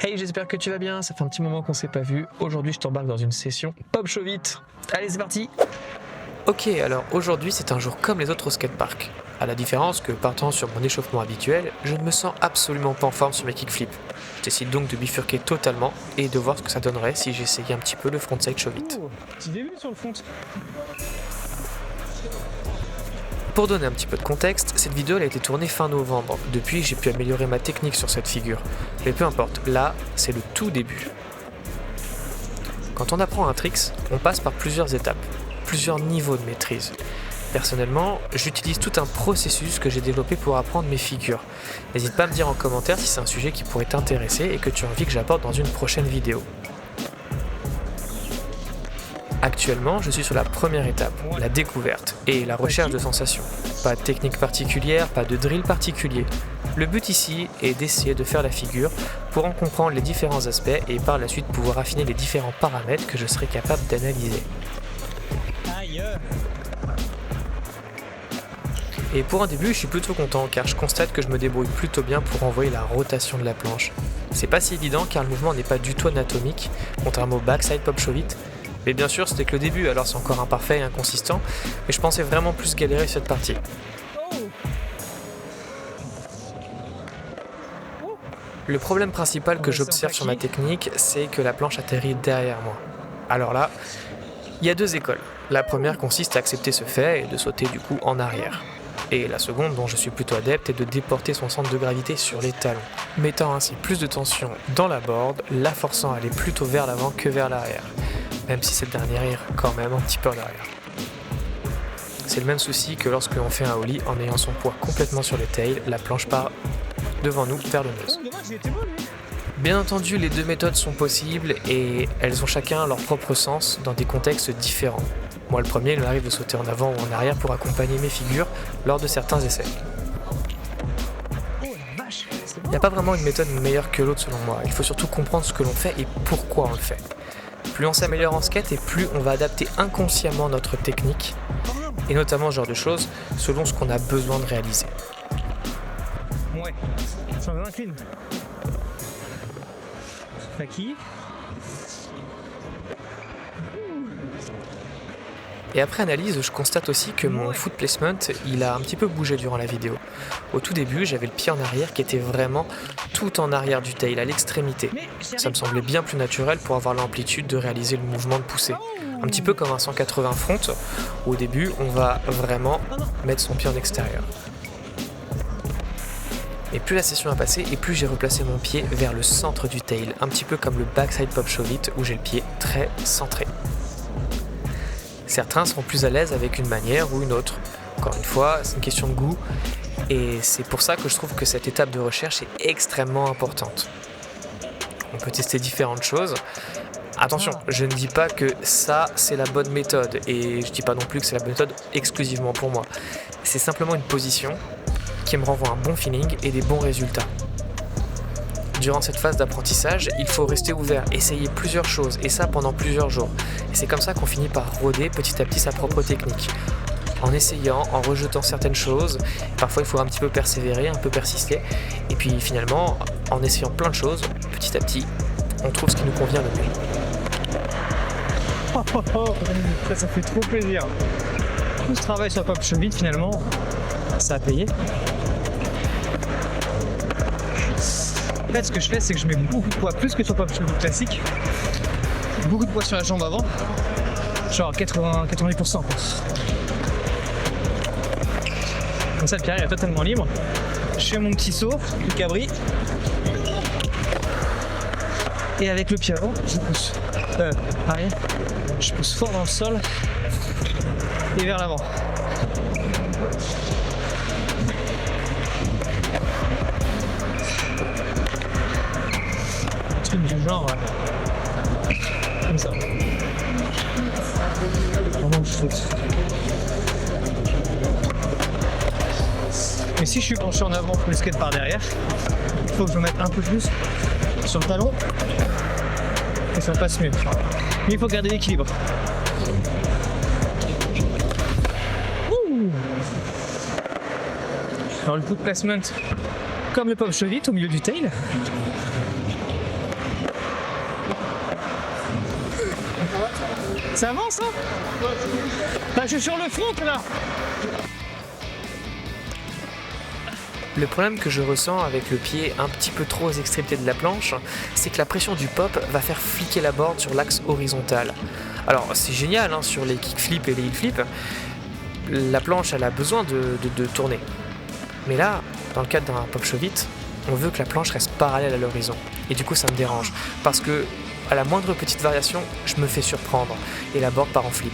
Hey, j'espère que tu vas bien, ça fait un petit moment qu'on s'est pas vu. Aujourd'hui je t'embarque dans une session Pop Show vite. Allez, c'est parti. Ok, alors aujourd'hui c'est un jour comme les autres au skatepark. À la différence que partant sur mon échauffement habituel, je ne me sens absolument pas en forme sur mes kickflips. Je décide donc de bifurquer totalement et de voir ce que ça donnerait si j'essayais un petit peu le frontside show vite. Petit début sur le front. Pour donner un petit peu de contexte, cette vidéo elle a été tournée fin novembre. Depuis, j'ai pu améliorer ma technique sur cette figure. Mais peu importe, là, c'est le tout début. Quand on apprend un tricks, on passe par plusieurs étapes, plusieurs niveaux de maîtrise. Personnellement, j'utilise tout un processus que j'ai développé pour apprendre mes figures. N'hésite pas à me dire en commentaire si c'est un sujet qui pourrait t'intéresser et que tu as envie que j'aborde dans une prochaine vidéo. Actuellement, je suis sur la première étape, la découverte et la recherche de sensations. Pas de technique particulière, pas de drill particulier. Le but ici est d'essayer de faire la figure pour en comprendre les différents aspects et par la suite pouvoir affiner les différents paramètres que je serai capable d'analyser. Et pour un début, je suis plutôt content car je constate que je me débrouille plutôt bien pour envoyer la rotation de la planche. C'est pas si évident car le mouvement n'est pas du tout anatomique, contrairement au backside pop show vite. Mais bien sûr, c'était que le début, alors c'est encore imparfait et inconsistant, mais je pensais vraiment plus galérer cette partie. Le problème principal que j'observe sur ma technique, c'est que la planche atterrit derrière moi. Alors là, il y a deux écoles. La première consiste à accepter ce fait et de sauter du coup en arrière. Et la seconde, dont je suis plutôt adepte, est de déporter son centre de gravité sur les talons, mettant ainsi plus de tension dans la board, la forçant à aller plutôt vers l'avant que vers l'arrière. Même si cette dernière est quand même un petit peu en arrière. C'est le même souci que lorsque l'on fait un ollie en ayant son poids complètement sur le tail, la planche part devant nous vers le nose. Bien entendu, les deux méthodes sont possibles et elles ont chacun leur propre sens dans des contextes différents. Moi le premier, il m'arrive de sauter en avant ou en arrière pour accompagner mes figures lors de certains essais. Il n'y a pas vraiment une méthode meilleure que l'autre selon moi, il faut surtout comprendre ce que l'on fait et pourquoi on le fait. Plus on s'améliore en skate et plus on va adapter inconsciemment notre technique, et notamment ce genre de choses, selon ce qu'on a besoin de réaliser. Ouais, ça m'incline. Faki. Et après analyse, je constate aussi que mon foot placement, il a un petit peu bougé durant la vidéo. Au tout début, j'avais le pied en arrière qui était vraiment tout en arrière du tail, à l'extrémité. Ça me semblait bien plus naturel pour avoir l'amplitude de réaliser le mouvement de poussée. Un petit peu comme un 180 front, où au début, on va vraiment mettre son pied en extérieur. Et plus la session a passé, et plus j'ai replacé mon pied vers le centre du tail, un petit peu comme le backside pop show vite, où j'ai le pied très centré. Certains seront plus à l'aise avec une manière ou une autre. Encore une fois, c'est une question de goût et c'est pour ça que je trouve que cette étape de recherche est extrêmement importante. On peut tester différentes choses. Attention, je ne dis pas que ça c'est la bonne méthode et je ne dis pas non plus que c'est la bonne méthode exclusivement pour moi. C'est simplement une position qui me renvoie un bon feeling et des bons résultats. Durant cette phase d'apprentissage, il faut rester ouvert, essayer plusieurs choses, et ça pendant plusieurs jours. Et c'est comme ça qu'on finit par roder petit à petit sa propre technique. En essayant, en rejetant certaines choses, parfois il faut un petit peu persévérer, un peu persister, et puis finalement, en essayant plein de choses, petit à petit, on trouve ce qui nous convient le mieux. Ça fait trop plaisir. Tout ce travail sur Pop Show vite finalement, ça a payé. En fait, ce que je fais, c'est que je mets beaucoup de poids, plus que sur Pop Show classique. Beaucoup de poids sur la jambe avant, genre 90%. Comme ça, le pied est totalement libre. Je fais mon petit saut, le cabri. Et avec le pied avant, je pousse. Arrière. Je pousse fort dans le sol et vers l'avant. Du genre comme ça. Vraiment je saute. Mais si je suis penché en avant pour le skate par derrière, il faut que je me mette un peu plus sur le talon et ça passe mieux. Mais il faut garder l'équilibre. Alors le foot placement comme le pop show vite au milieu du tail. Ça avance hein. Bah, je suis sur le front là. Le problème que je ressens avec le pied un petit peu trop aux extrémités de la planche, c'est que la pression du pop va faire fliquer la board sur l'axe horizontal. Alors c'est génial hein, sur les kickflips et les heelflips, la planche elle a besoin de tourner. Mais là, dans le cadre d'un pop shove it, on veut que la planche reste parallèle à l'horizon. Et du coup ça me dérange, parce que à la moindre petite variation, je me fais surprendre et la board part en flip.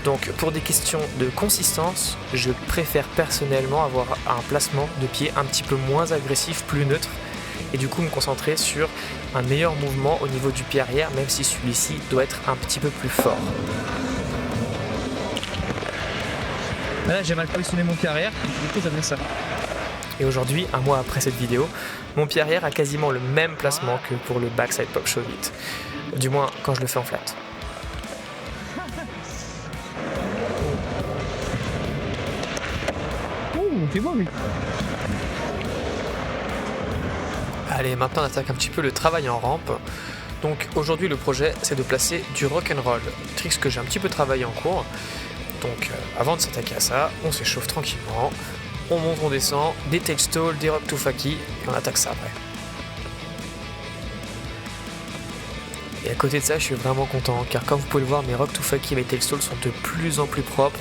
Donc pour des questions de consistance, je préfère personnellement avoir un placement de pied un petit peu moins agressif, plus neutre, et du coup me concentrer sur un meilleur mouvement au niveau du pied arrière, même si celui-ci doit être un petit peu plus fort. Là j'ai mal positionné mon pied arrière, du coup ça fait ça. Et aujourd'hui, un mois après cette vidéo, mon pied arrière a quasiment le même placement que pour le backside pop shove it. Du moins quand je le fais en flat. C'est bon lui. Allez, maintenant on attaque un petit peu le travail en rampe. Donc aujourd'hui le projet c'est de placer du rock'n'roll, tricks que j'ai un petit peu travaillé en cours. Donc avant de s'attaquer à ça, on s'échauffe tranquillement, on monte, on descend, des tail stalls, des rock to fakie, et on attaque ça après. Et à côté de ça, je suis vraiment content, car comme vous pouvez le voir, mes rock to fakie et mes tail stalls sont de plus en plus propres,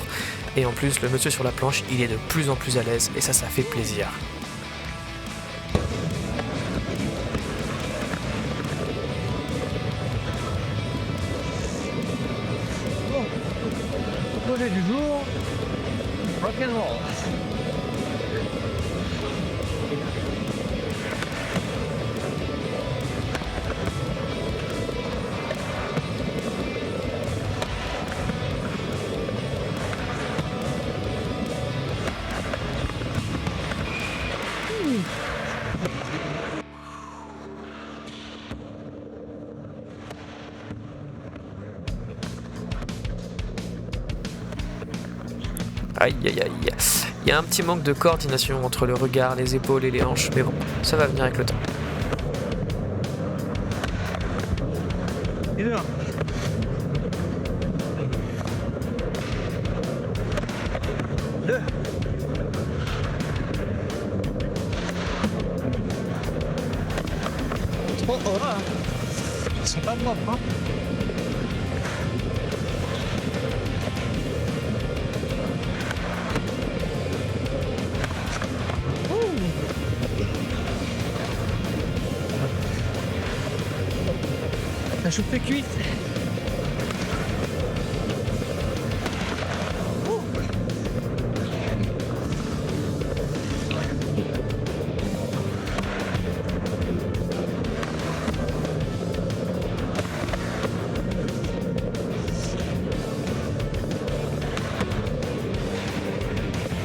et en plus le monsieur sur la planche, il est de plus en plus à l'aise, et ça fait plaisir. Projet du jour, rock'n'roll. Aïe aïe aïe. Il y a un petit manque de coordination entre le regard, les épaules et les hanches, mais bon, ça va venir avec le temps. Et deux. 2. Oh, oh là. Ils sont pas propres hein. La chauffée cuite.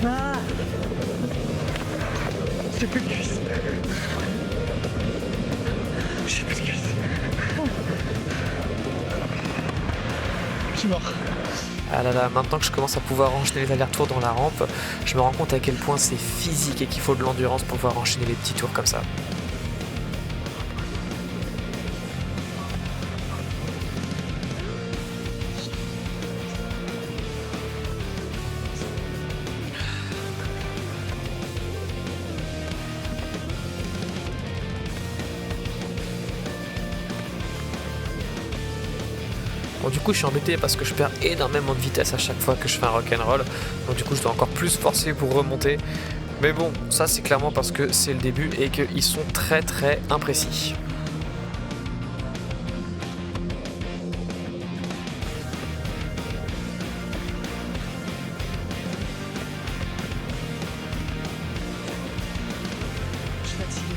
Ah, j'ai plus de cuisse. J'ai plus de cuisse. Je suis mort. Ah là là, maintenant que je commence à pouvoir enchaîner les allers-retours dans la rampe, je me rends compte à quel point c'est physique et qu'il faut de l'endurance pour pouvoir enchaîner les petits tours comme ça. Bon, du coup je suis embêté parce que je perds énormément de vitesse à chaque fois que je fais un rock'n'roll, donc du coup je dois encore plus forcer pour remonter, mais bon, ça c'est clairement parce que c'est le début et qu'ils sont très imprécis. Je suis fatigué.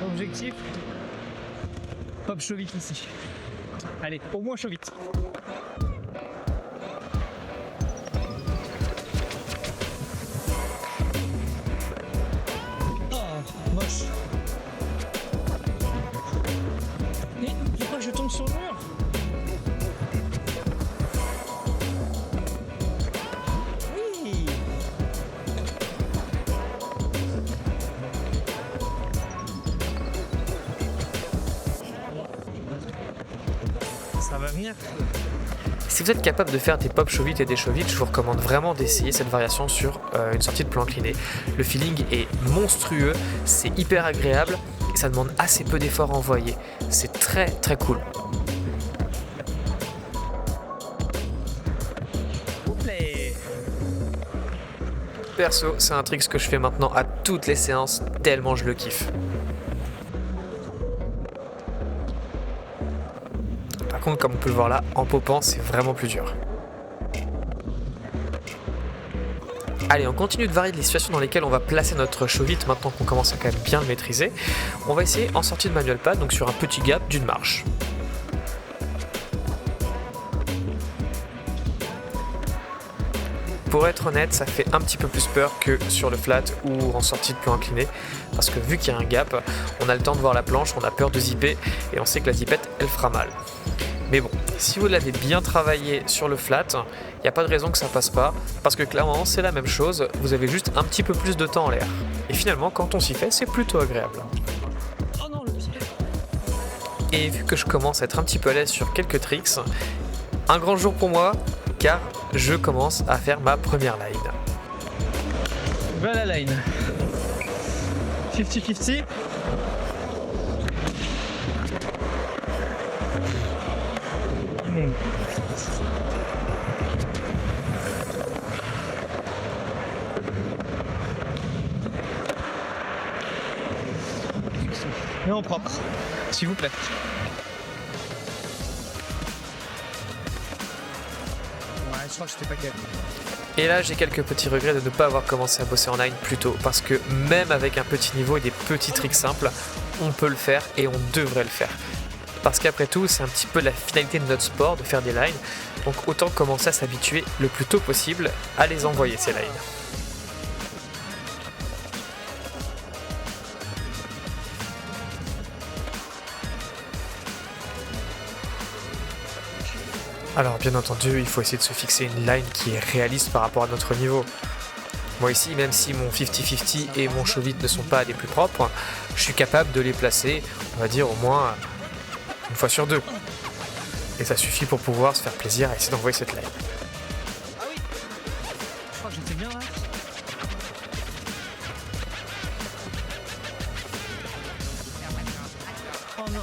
Objectif, pop shove it ici. Allez, au moins shove it. Oh, moche. Mais pourquoi je tombe sur le mur? Oui. Ça va venir. Si vous êtes capable de faire des pop show vite et des show vite, je vous recommande vraiment d'essayer cette variation sur une sortie de plan incliné. Le feeling est monstrueux, c'est hyper agréable et ça demande assez peu d'efforts à envoyer. C'est très très cool. Perso, c'est un trick que je fais maintenant à toutes les séances, tellement je le kiffe. Par contre, comme on peut le voir là, en popant, c'est vraiment plus dur. Allez, on continue de varier les situations dans lesquelles on va placer notre show vite maintenant qu'on commence à quand même bien le maîtriser. On va essayer en sortie de manual pad, donc sur un petit gap d'une marche. Pour être honnête, ça fait un petit peu plus peur que sur le flat ou en sortie de plan incliné, parce que vu qu'il y a un gap, on a le temps de voir la planche, on a peur de zipper et on sait que la zippette, elle fera mal. Mais bon, si vous l'avez bien travaillé sur le flat, il n'y a pas de raison que ça passe pas, parce que clairement c'est la même chose, vous avez juste un petit peu plus de temps en l'air. Et finalement, quand on s'y fait, c'est plutôt agréable. Et vu que je commence à être un petit peu à l'aise sur quelques tricks, un grand jour pour moi, car je commence à faire ma première line. Voilà la line. 50-50. Mais en propre, s'il vous plaît. Ouais, je crois que j'étais pas calme. Et là, j'ai quelques petits regrets de ne pas avoir commencé à bosser en line plus tôt, parce que même avec un petit niveau et des petits tricks simples, on peut le faire et on devrait le faire. Parce qu'après tout, c'est un petit peu la finalité de notre sport, de faire des lines, donc autant commencer à s'habituer le plus tôt possible à les envoyer, ces lines. Alors bien entendu, il faut essayer de se fixer une line qui est réaliste par rapport à notre niveau. Moi ici, même si mon 50-50 et mon show vite ne sont pas les plus propres, je suis capable de les placer, on va dire au moins une fois sur deux. Et ça suffit pour pouvoir se faire plaisir à essayer d'envoyer cette line. Ah oui, je crois que j'étais bien là. Oh non,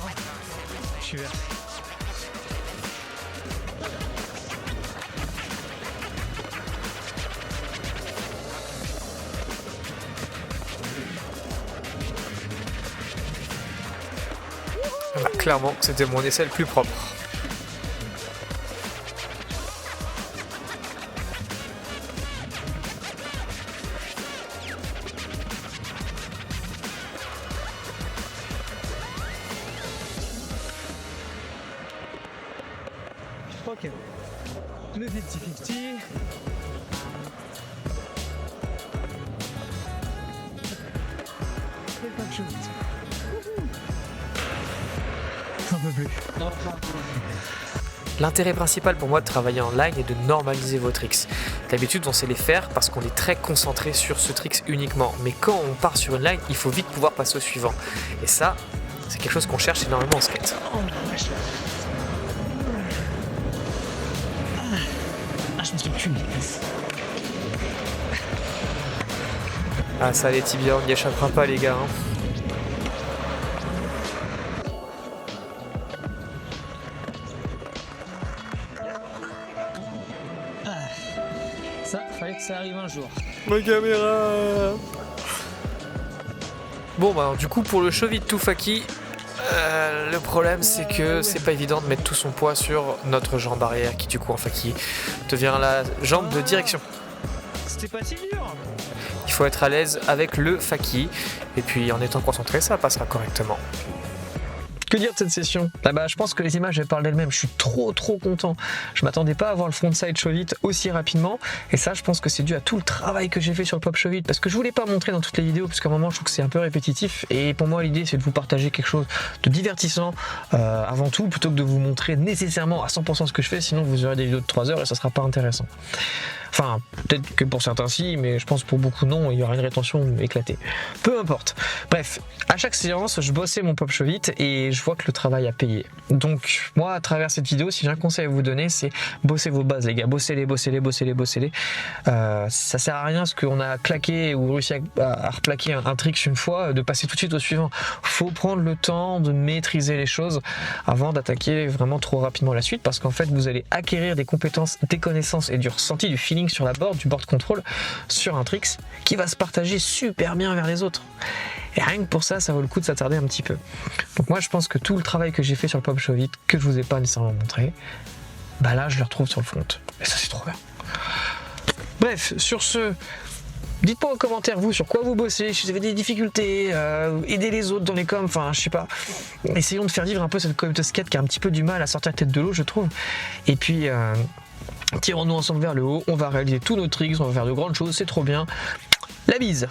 je suis vert. Voilà, clairement, c'était mon essai le plus propre. Ok, le 50-50. C'est pas que je vite. Un peu plus. L'intérêt principal pour moi de travailler en line est de normaliser vos tricks. D'habitude, on sait les faire parce qu'on est très concentré sur ce trick uniquement. Mais quand on part sur une line, il faut vite pouvoir passer au suivant. Et ça, c'est quelque chose qu'on cherche énormément en skate. Je me suis tué. Ah ça, les tibias, on n'y échappera pas les gars. Hein. Ça, fallait que ça arrive un jour. Ma caméra. Bon bah du coup pour le show vite tout faki, le problème c'est que c'est pas évident de mettre tout son poids sur notre jambe arrière qui du coup en faki devient la jambe de direction. C'était pas si dur. Il faut être à l'aise avec le faki et puis en étant concentré ça passera correctement. Que dire de cette session? Je pense que les images elles parlent d'elles-mêmes. Je suis trop content. Je m'attendais pas à voir le frontside show vite aussi rapidement. Et ça, je pense que c'est dû à tout le travail que j'ai fait sur le pop show vite. Parce que je voulais pas montrer dans toutes les vidéos, parce qu'à un moment, je trouve que c'est un peu répétitif. Et pour moi, l'idée, c'est de vous partager quelque chose de divertissant avant tout, plutôt que de vous montrer nécessairement à 100% ce que je fais. Sinon, vous aurez des vidéos de 3 heures et ça sera pas intéressant. Enfin, peut-être que pour certains si, mais je pense pour beaucoup non, il y aura une rétention éclatée. Peu importe. Bref, à chaque séance, je bossais mon pop shove it et je vois que le travail a payé. Donc, moi, à travers cette vidéo, si j'ai un conseil à vous donner, c'est bosser vos bases, les gars. Bossez-les. Ça sert à rien ce qu'on a claqué ou réussi à replaquer un trick une fois, de passer tout de suite au suivant. Faut prendre le temps de maîtriser les choses avant d'attaquer vraiment trop rapidement la suite, parce qu'en fait, vous allez acquérir des compétences, des connaissances et du ressenti, du feeling sur la board, du board control sur un tricks qui va se partager super bien vers les autres. Et rien que pour ça, ça vaut le coup de s'attarder un petit peu. Donc moi, je pense que tout le travail que j'ai fait sur le pop shove it, que je vous ai pas nécessairement montré, bah là, je le retrouve sur le front. Et ça, c'est trop bien. Bref, sur ce, dites-moi en commentaire, vous, sur quoi vous bossez, si vous avez des difficultés, aidez les autres dans les coms, enfin, je sais pas. Essayons de faire vivre un peu cette communauté skate qui a un petit peu du mal à sortir la tête de l'eau, je trouve. Et puis, tirons-nous ensemble vers le haut, on va réaliser tous nos tricks, on va faire de grandes choses, c'est trop bien. La bise!